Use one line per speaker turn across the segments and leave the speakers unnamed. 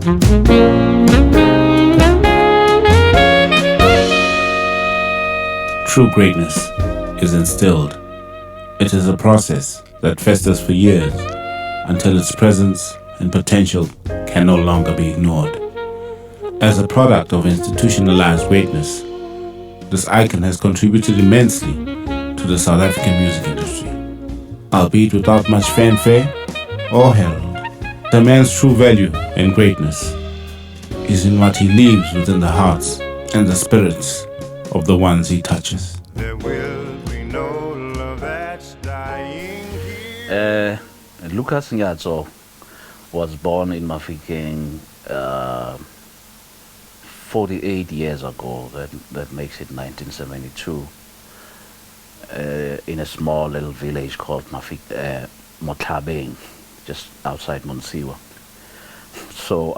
True greatness is instilled. It is a process that festers for years until its presence and potential can no longer be ignored. As a product of institutionalized greatness, this icon has contributed immensely to the South African music industry. Albeit without much fanfare or herald, the man's true value and greatness is in what he leaves within the hearts and the spirits of the ones he touches.
There will be no love that's dying here.
Lucas Senyatso was born in Mafeking 48 years ago. That makes it 1972. In a small little village called Motlhabeng, just outside Monsiwa. So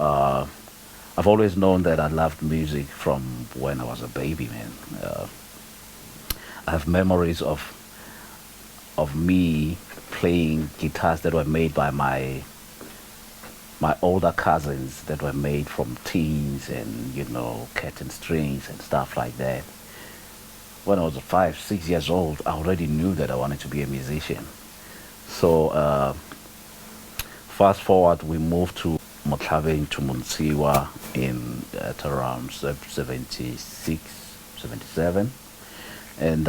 I've always known that I loved music from when I was a baby, man. I have memories of me playing guitars that were made by my older cousins, that were made from tins and, curtain strings and stuff like that. When I was 5, 6 years old, I already knew that I wanted to be a musician. So fast forward, we moved to Motlhabeng to Monsiwa at around 76, 77. And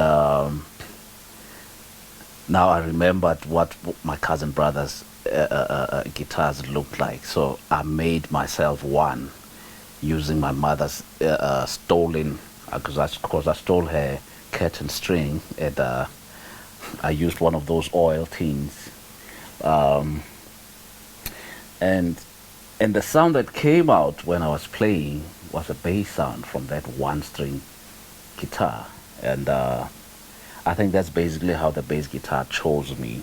now I remembered what my cousin brothers' guitars looked like. So I made myself one using my mother's stolen, because I stole her curtain string, and I used one of those oil tins. And the sound that came out when I was playing was a bass sound from that one string guitar. And I think that's basically how the bass guitar chose me.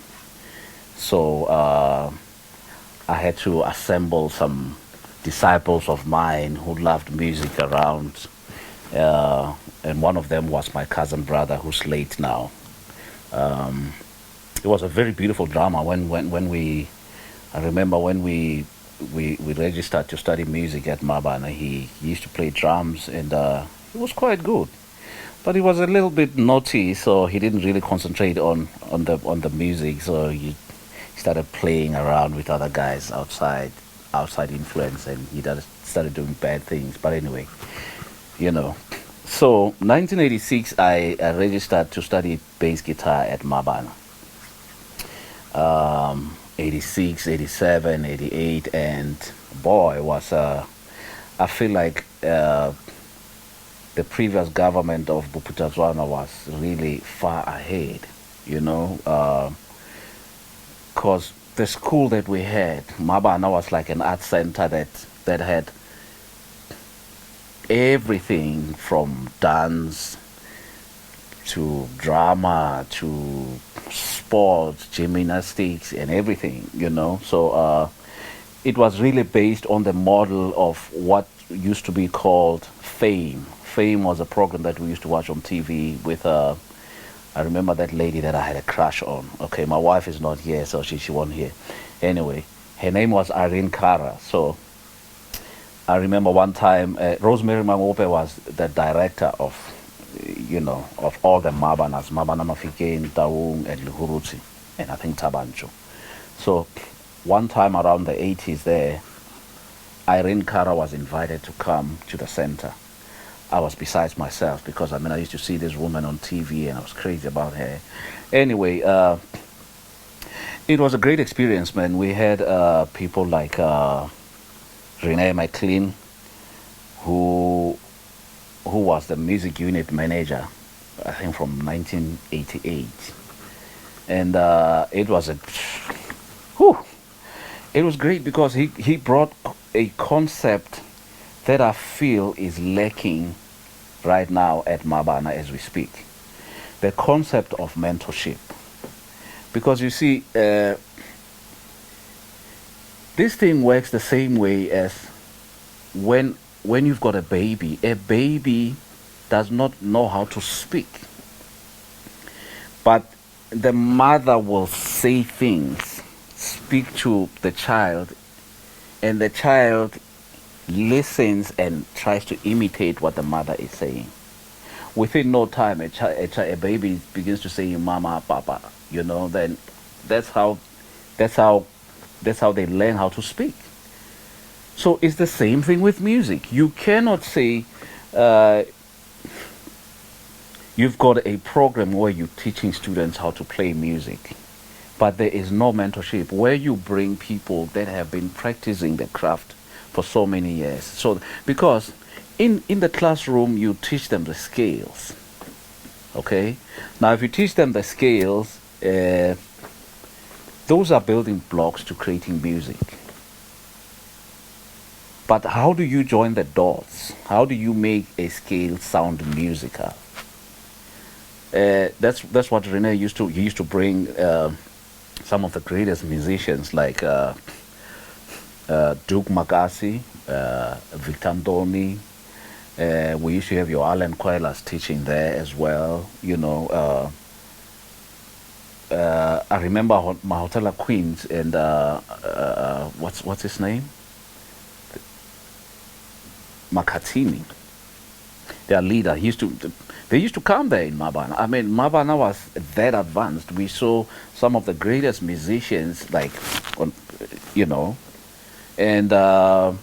So I had to assemble some disciples of mine who loved music around. And one of them was my cousin brother, who's late now. It was a very beautiful drama I remember when we registered to study music at Mabana. He used to play drums, and it was quite good. But he was a little bit naughty, so he didn't really concentrate on the music. So he started playing around with other guys outside influence, and he started doing bad things. But anyway, So 1986, I registered to study bass guitar at Mabana. 86, 87, 88, and boy, I feel like the previous government of Buputazwana was really far ahead, because the school that we had, Mabana, was like an art center that had everything from dance to drama to sports, gymnastics, and everything, So it was really based on the model of what used to be called Fame. Fame was a program that we used to watch on TV with I remember that lady that I had a crush on. Okay, my wife is not here, so she won't hear. Anyway, her name was Irene Cara. So I remember one time, Rosemary Mangope was the director of all the Mabanas, Mabana Mafeking, Taung, and Luhuruti, and I think Tabancho. So one time around the 80s there, Irene Cara was invited to come to the center. I was besides myself because, I used to see this woman on TV and I was crazy about her. Anyway, it was a great experience, man. We had people like Renee McLean, who was the music unit manager, I think from 1988. And it was great because he brought a concept that I feel is lacking right now at Mabana as we speak. The concept of mentorship. Because you see, this thing works the same way as when you've got a baby does not know how to speak. But the mother will say things, speak to the child, and the child listens and tries to imitate what the mother is saying. Within no time, a baby begins to say "mama," "papa." Then that's how that's how that's how they learn how to speak. So it's the same thing with music. You cannot say uh, you've got a program where you're teaching students how to play music, but there is no mentorship where you bring people that have been practicing the craft for so many years. So because in the classroom you teach them the scales. Okay, now if you teach them the scales, those are building blocks to creating music. But how do you join the dots? How do you make a scale sound musical? That's what Rene used to. He used to bring some of the greatest musicians like Duke Makasi, Victor Ndoni. We used to have your Alan Quaylas teaching there as well. I remember Mahotela Queens and what's his name? Makatini, their leader. They used to come there in Mabana. I mean, Mabana was that advanced. We saw some of the greatest musicians, like, on, and I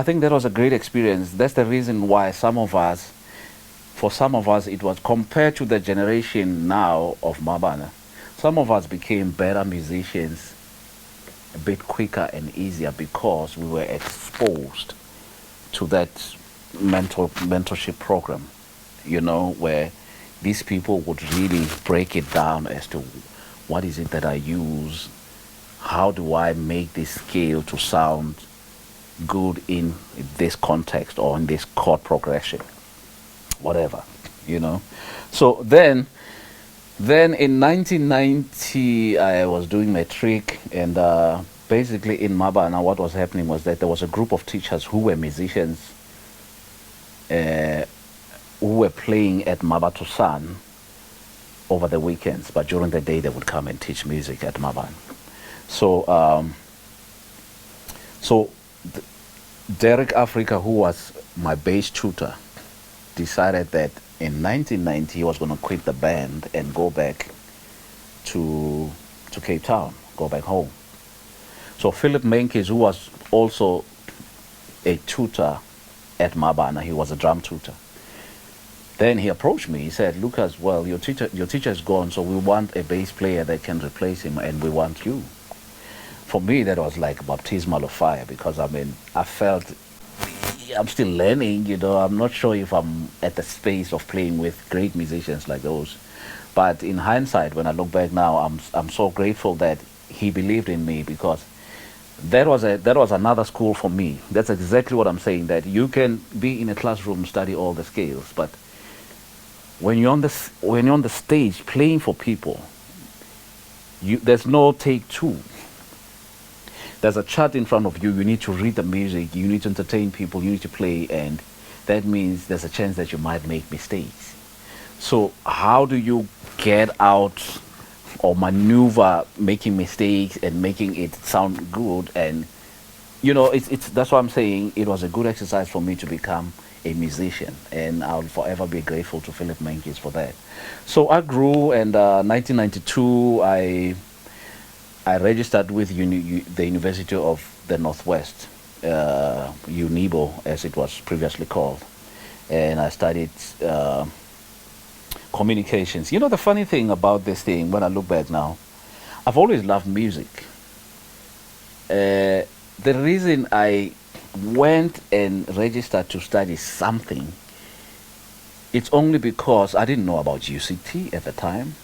think that was a great experience. That's the reason why for some of us, it was compared to the generation now of Mabana. Some of us became better musicians a bit quicker and easier because we were exposed to that mentorship program, where these people would really break it down as to what is it that I use, how do I make this scale to sound good in this context or in this chord progression, whatever. So then in 1990 I was doing matric, and basically in Mabana what was happening was that there was a group of teachers who were musicians who were playing at Mabatusan over the weekends, but during the day they would come and teach music at Maban. So Derek Africa, who was my bass tutor, decided that in 1990 he was going to quit the band and go back to Cape Town, go back home. So Philip Menkes, who was also a tutor at Mabana, he was a drum tutor. Then he approached me. He said, "Lucas, well, your teacher is gone, so we want a bass player that can replace him, and we want you." For me, that was like baptismal of fire, because I felt I'm still learning. I'm not sure if I'm at the space of playing with great musicians like those. But in hindsight, when I look back now, I'm so grateful that he believed in me, because that was another school for me. That's exactly what I'm saying. That you can be in a classroom, study all the scales, but when you're on the stage playing for people, there's no take two. There's a chart in front of you. You need to read the music. You need to entertain people. You need to play, and that means there's a chance that you might make mistakes. So how do you get out or maneuver making mistakes and making it sound good? And it's that's why I'm saying it was a good exercise for me to become a musician, and I'll forever be grateful to Philip Menkes for that. So I grew, and 1992 I registered with the University of the Northwest, UNIBO as it was previously called, and I studied communications. The funny thing about this thing, when I look back now, I've always loved music. The reason I went and registered to study something, it's only because I didn't know about UCT at the time.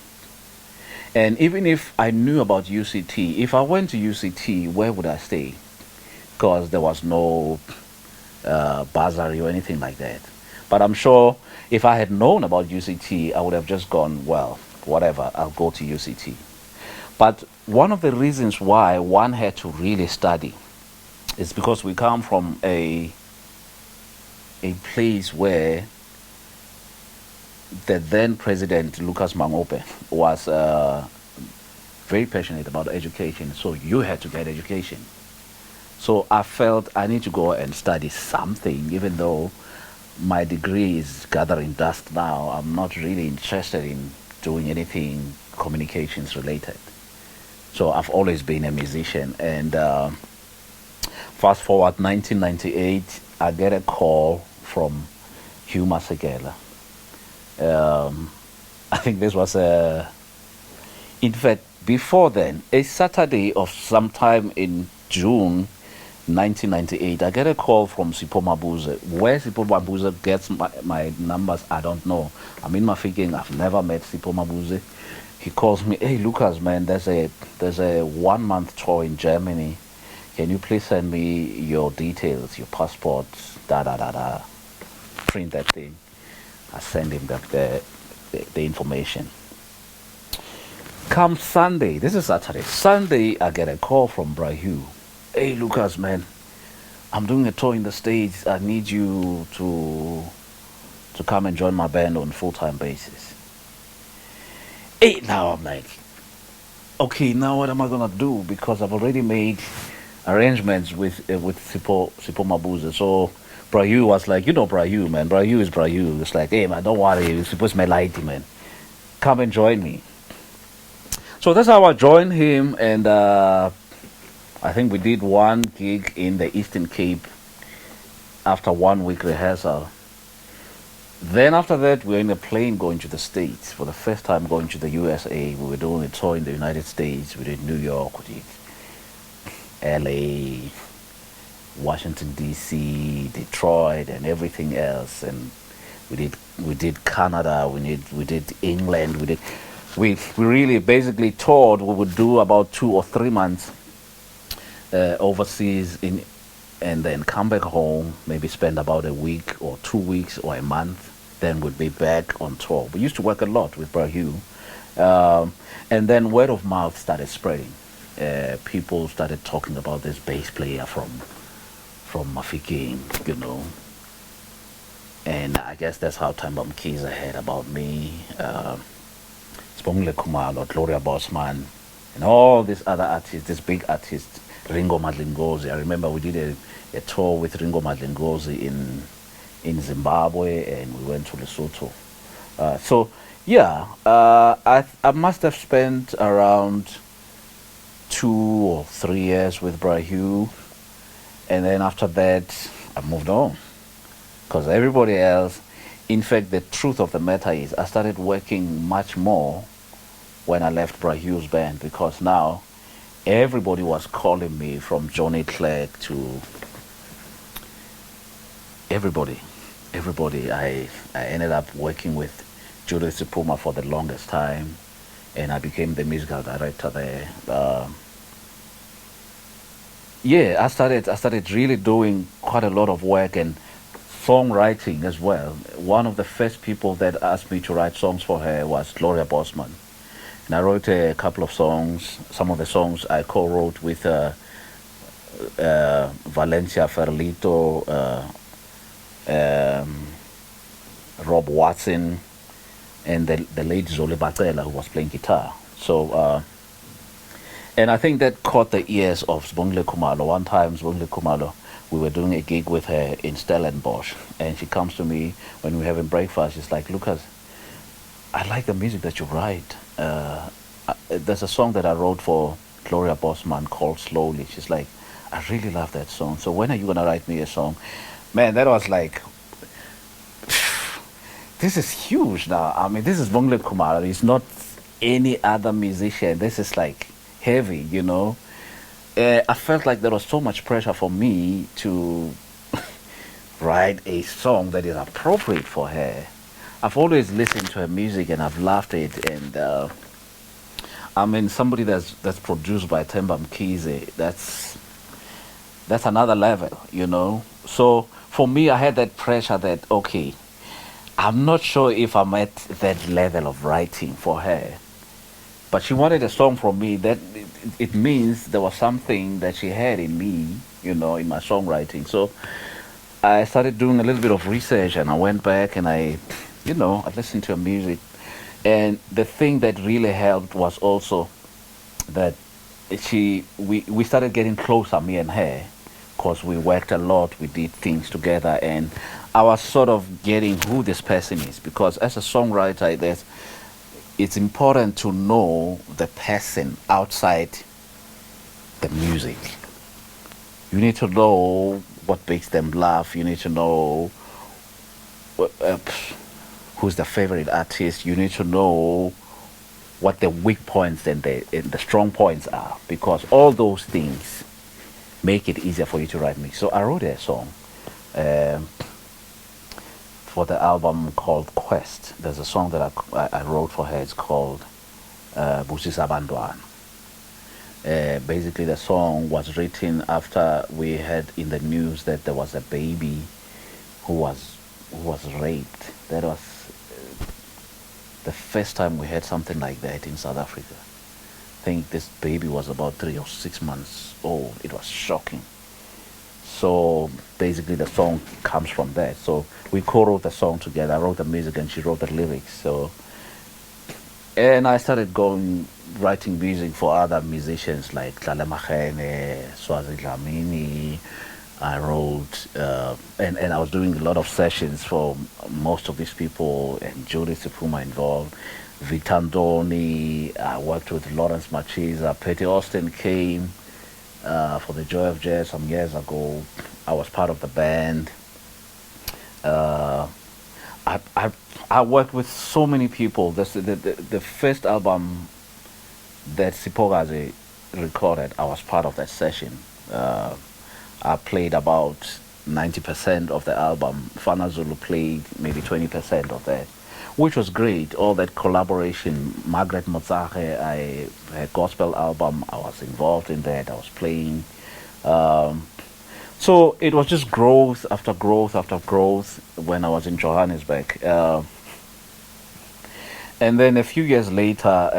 And even if I knew about UCT, if I went to UCT, where would I stay? Because there was no bursary or anything like that. But I'm sure if I had known about UCT, I would have just gone, well, whatever, I'll go to UCT. But one of the reasons why one had to really study is because we come from a place where the then president, Lucas Mangope, was very passionate about education. So you had to get education. So I felt I need to go and study something, even though my degree is gathering dust now. I'm not really interested in doing anything communications related. So I've always been a musician. And fast forward 1998, I get a call from Hugh Masekela. I think this was in fact, before then, a Saturday of sometime in June 1998, I get a call from Sipho Mabuze. Where Sipho Mabuze gets my numbers, I don't know. I'm in my thinking, I've never met Sipho Mabuze. He calls me, hey Lucas, man, there's a 1 month tour in Germany. Can you please send me your details, your passport, da da da da. Print that thing. I send him the information. Come Sunday, this is Saturday. Sunday, I get a call from Brahu. Hey Lucas, man, I'm doing a tour in the States. I need you to come and join my band on full-time basis. Hey, now I'm like, okay, now what am I gonna do? Because I've already made arrangements with Sipho Mabuze. So Brahu was like, you know Brahu, man. Brahu is Brahu. It's like, hey man, don't worry, you're supposed to be lighty, man. Come and join me. So that's how I joined him, and I think we did one gig in the Eastern Cape after 1 week rehearsal. Then after that, we were in a plane going to the States. For the first time going to the USA, we were doing a tour in the United States. We did New York, we did LA, Washington D.C., Detroit, and everything else. And we did Canada, we did England, we really basically toured. We would do about 2 or 3 months overseas and then come back home, maybe spend about a week or 2 weeks or a month, then we'd be back on tour. We used to work a lot with Brahu. And then word of mouth started spreading. People started talking about this bass player from Mafikeng, you know. And I guess that's how Themba Mkhize heard about me. Spongile Khumalo, Gloria Bosman, and all these other artists, these big artists, Ringo Madlingozi. I remember we did a tour with Ringo Madlingozi in Zimbabwe, and we went to Lesotho. So yeah, I must have spent around 2 or 3 years with Brahu, and then after that I moved on because everybody else. In fact, the truth of the matter is I started working much more when I left Brahu's band, because now everybody was calling me, from Johnny Clegg to everybody. I ended up working with Judith Sipuma for the longest time, and I became the musical director there. Yeah, I started really doing quite a lot of work and songwriting as well. One of the first people that asked me to write songs for her was Gloria Bosman. And I wrote a couple of songs. Some of the songs I co-wrote with Valencia Ferlito, Rob Watson, and the late Zole Batela, who was playing guitar. So, and I think that caught the ears of Sibongile Khumalo. One time, Sibongile Khumalo, we were doing a gig with her in Stellenbosch, and she comes to me when we were having breakfast. She's like, Lucas, I like the music that you write. There's a song that I wrote for Gloria Bosman called Slowly. She's like, I really love that song. So when are you going to write me a song? Man, that was like, this is huge now. I mean, this is Sibongile Khumalo. It's not any other musician. This is like heavy, you know. I felt like there was so much pressure for me to write a song that is appropriate for her. I've always listened to her music and I've loved it, and I mean, somebody that's produced by Themba Mkhize, that's another level, you know. So for me, I had that pressure that, okay, I'm not sure if I'm at that level of writing for her, but she wanted a song from me. That it means there was something that she had in me, you know, in my songwriting. So I started doing a little bit of research, and I went back and I listened to her music. And the thing that really helped was also that we started getting closer, me and her. because we worked a lot, we did things together, and I was sort of getting who this person is. Because as a songwriter, it's important to know the person outside the music. You need to know what makes them laugh. You need to know who's the favorite artist. You need to know what the weak points and the strong points are, because all those things make it easier for you to write music. So I wrote a song um, for the album called Quest. There's a song that I wrote for her. It's called Busisa Bandwan. Basically, the song was written after we heard in the news that there was a baby who was raped. That was the first time we heard something like that in South Africa. I think this baby was about 3 or 6 months old. It was shocking. So basically, the song comes from that. So we co-wrote the song together. I wrote the music and she wrote the lyrics. So, and I started writing music for other musicians like Tlale Magene, Swazi Dlamini. I wrote, and I was doing a lot of sessions for most of these people, and Judith Sipuma involved, Victor Ndoni. I worked with Lawrence Machiza. Petty Austin came for the Joy of Jazz some years ago. I was part of the band. Uh, I worked with so many people. The first album that Sipogazi recorded, I was part of that session. I played about 90% of the album. Fana Zulu played maybe 20% of that, which was great. All that collaboration. Margaret Motsache, her gospel album, I was involved in that. I was playing. Um, so it was just growth after growth after growth when I was in Johannesburg. And then a few years later,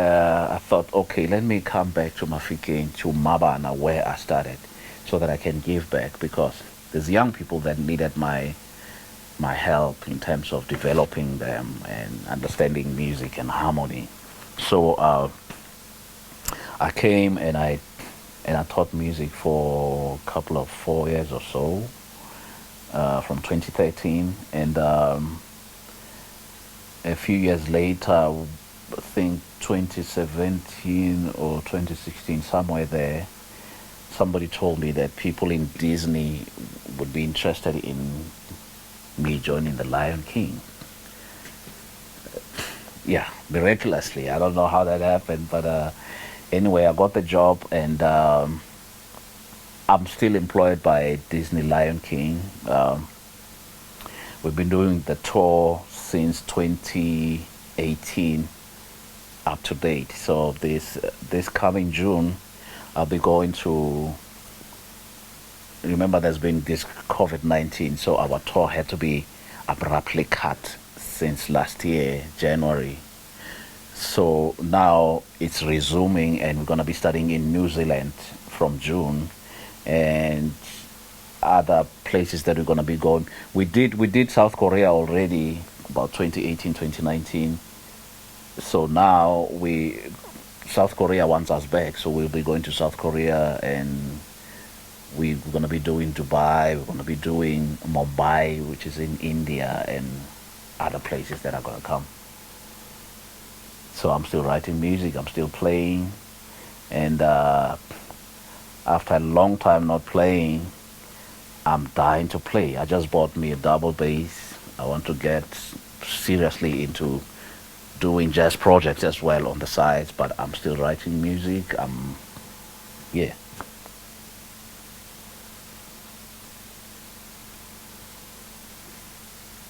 I thought, okay, let me come back to Mafikeng, to Mabana, where I started, so that I can give back, because there's young people that needed my help in terms of developing them and understanding music and harmony. So I came and I taught music for a couple of 4 years or so, from 2013, and a few years later, I think 2017 or 2016, somewhere there, somebody told me that people in Disney would be interested in me joining the Lion King. Yeah, miraculously. I don't know how that happened, but anyway, I got the job, and I'm still employed by Disney Lion King. We've been doing the tour since 2018 up to date. So this coming June, I'll be going to. Remember, there's been this COVID-19, so our tour had to be abruptly cut since last year, January. So now it's resuming, and we're gonna be starting in New Zealand from June, and other places that we're gonna be going. We did South Korea already about 2018, 2019. So now South Korea wants us back, so we'll be going to South Korea, and we're gonna be doing Dubai. We're gonna be doing Mumbai, which is in India, and other places that are gonna come. So I'm still writing music. I'm still playing, and after a long time not playing, I'm dying to play. I just bought me a double bass. I want to get seriously into doing jazz projects as well on the sides, but I'm still writing music. Yeah.